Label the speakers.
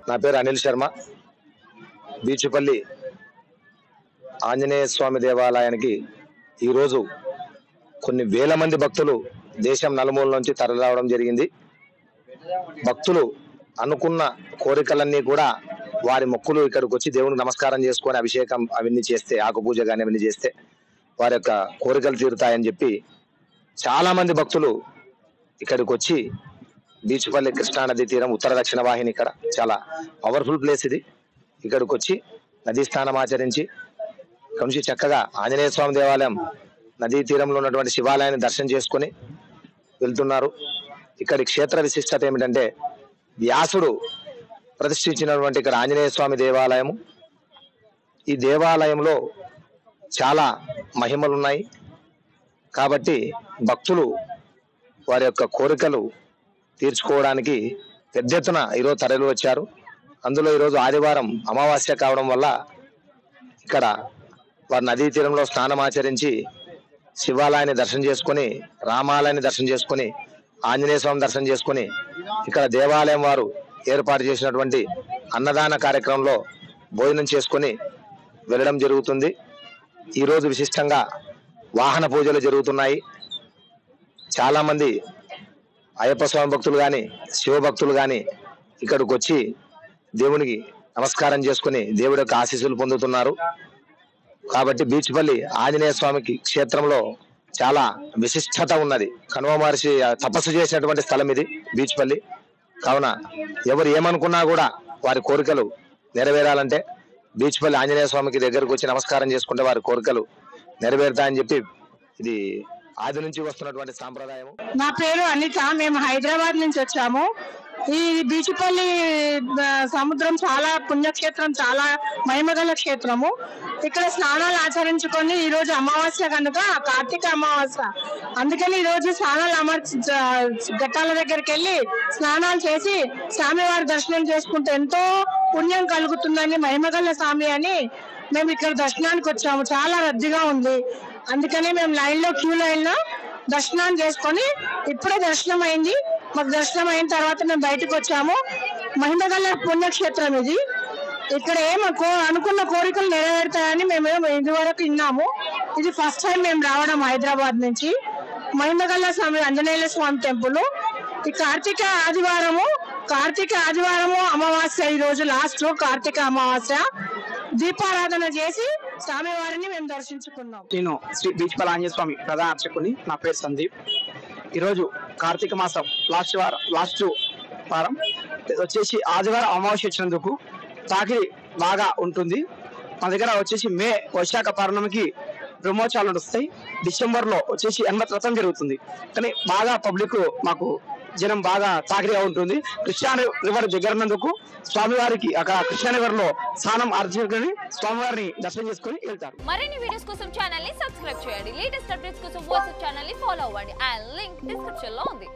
Speaker 1: నా పేరు అనిల్ శర్మ. బీచుపల్లి ఆంజనేయ స్వామి దేవాలయానికి ఈరోజు కొన్ని వేల మంది భక్తులు దేశం నలుమూల నుంచి తరలిరావడం జరిగింది. భక్తులు అనుకున్న కోరికలన్నీ కూడా వారి మొక్కులు ఇక్కడికి వచ్చి దేవునికి నమస్కారం చేసుకొని అభిషేకం అవన్నీ చేస్తే, ఆకు పూజ కానీ అవన్నీ చేస్తే వారి యొక్క కోరికలు తీరుతాయని చెప్పి చాలా మంది భక్తులు ఇక్కడికి వచ్చి బీచుపల్లి కృష్ణానది తీరం ఉత్తర దక్షిణ వాహిని, ఇక్కడ చాలా పవర్ఫుల్ ప్లేస్ ఇది. ఇక్కడికి వచ్చి నదీ స్నానం ఆచరించి ఇక్కడ నుంచి చక్కగా ఆంజనేయ స్వామి దేవాలయం నదీ తీరంలో ఉన్నటువంటి శివాలయాన్ని దర్శనం చేసుకొని వెళ్తున్నారు. ఇక్కడి క్షేత్ర విశిష్టత ఏమిటంటే, వ్యాసుడు ప్రతిష్ఠించినటువంటి ఇక్కడ ఆంజనేయ స్వామి దేవాలయము. ఈ దేవాలయంలో చాలా మహిమలు ఉన్నాయి కాబట్టి భక్తులు వారి యొక్క కోరికలు తీర్చుకోవడానికి పెద్ద ఎత్తున ఈరోజు తరలి వచ్చారు. అందులో ఈరోజు ఆదివారం అమావాస్య కావడం వల్ల ఇక్కడ వారి నదీ తీరంలో స్నానం ఆచరించి శివాలయాన్ని దర్శనం చేసుకొని, రామాలయాన్ని దర్శనం చేసుకొని, ఆంజనేయ స్వామి దర్శనం చేసుకొని ఇక్కడ దేవాలయం వారు ఏర్పాటు చేసినటువంటి అన్నదాన కార్యక్రమంలో భోజనం చేసుకొని వెళ్ళడం జరుగుతుంది. ఈరోజు విశిష్టంగా వాహన పూజలు జరుగుతున్నాయి. చాలా మంది అయ్యప్ప స్వామి భక్తులు కానీ, శివభక్తులు కానీ ఇక్కడికి వచ్చి దేవునికి నమస్కారం చేసుకుని దేవుడి యొక్క ఆశీస్సులు పొందుతున్నారు. కాబట్టి బీచుపల్లి ఆంజనేయ స్వామికి క్షేత్రంలో చాలా విశిష్టత ఉన్నది. కనుమ మహర్షి తపస్సు చేసినటువంటి స్థలం ఇది బీచుపల్లి. కావున ఎవరు ఏమనుకున్నా కూడా వారి కోరికలు నెరవేరాలంటే బీచుపల్లి ఆంజనేయ స్వామికి దగ్గరకు వచ్చి నమస్కారం చేసుకుంటే వారి కోరికలు నెరవేరుతాయని చెప్పి ఇది ఆది నుంచి వస్తున్నటువంటి సాంప్రదాయం.
Speaker 2: నా పేరు అనిత. మేము హైదరాబాద్ నుంచి వచ్చాము. ఈ బీచుపల్లి సముద్రం చాలా పుణ్యక్షేత్రం, చాలా మహిమగల క్షేత్రము. ఇక్కడ స్నానాలు ఆచరించుకొని ఈ రోజు అమావాస్య కనుక, కార్తీక అమావాస్య, అందుకని ఈ రోజు స్నానాలు ఘట్టాల దగ్గరికి వెళ్ళి స్నానాలు చేసి స్వామివారి దర్శనం చేసుకుంటే ఎంతో పుణ్యం కలుగుతుందని, మహిమగల స్వామి అని మేము ఇక్కడ దర్శనానికి వచ్చాము. చాలా రద్దీగా ఉంది, అందుకని మేము క్యూ లైన్ లో దర్శనం చేసుకొని ఇప్పుడే దర్శనం అయింది. మాకు దర్శనం అయిన తర్వాత మేము బయటకు వచ్చాము. మహిమగల పుణ్యక్షేత్రం ఇది. ఇక్కడ అనుకున్న కోరికలు నెరవేరుతాయని మేము ఇదివరకు విన్నాము. ఇది ఫస్ట్ టైం మేము రావడం హైదరాబాద్ నుంచి. మహిమగల స్వామి ఆంజనేయ స్వామి టెంపుల్. ఈ కార్తీక ఆదివారము అమావాస్య, ఈ రోజు లాస్ట్ కార్తీక అమావాస్య. దీపారాధన చేసి స్వామివారిని మేము దర్శించుకున్నాం.
Speaker 3: నేను శ్రీ బీచుపల్లి ఆంజనేయ స్వామి ప్రధాన అర్చకుని. నా పేరు సందీప్. ఈరోజు కార్తీక మాసం లాస్ట్ వారం వచ్చేసి ఆదివారం అమావాస్య వచ్చినందుకు తాకిడి బాగా ఉంటుంది. మా దగ్గర వచ్చేసి మే వైశాఖ పౌర్ణమికి బ్రహ్మోత్సవాలు నడుస్తాయి. డిసెంబర్లో వచ్చేసి ఎన్మత్ రథం జరుగుతుంది. కానీ బాగా పబ్లిక్ మాకు జనం బాగా తాకిడిగా ఉంటుంది. కృష్ణా రివర్ దగ్గర ఉన్నందుకు స్వామివారికి అక్కడ కృష్ణా రివర్ లో స్నానం ఆర్చుకొని స్వామివారిని దర్శనం చేసుకుని వెళ్తారు.
Speaker 4: మరిన్ని వీడియోస్ కోసం ఛానల్ ని సబ్స్క్రైబ్ చేయండి. లేటెస్ట్ అప్డేట్స్ కోసం వాట్సాప్ ఛానల్ ని ఫాలో అవ్వండి. ఆ లింక్ డిస్క్రిప్షన్ లో ఉంది.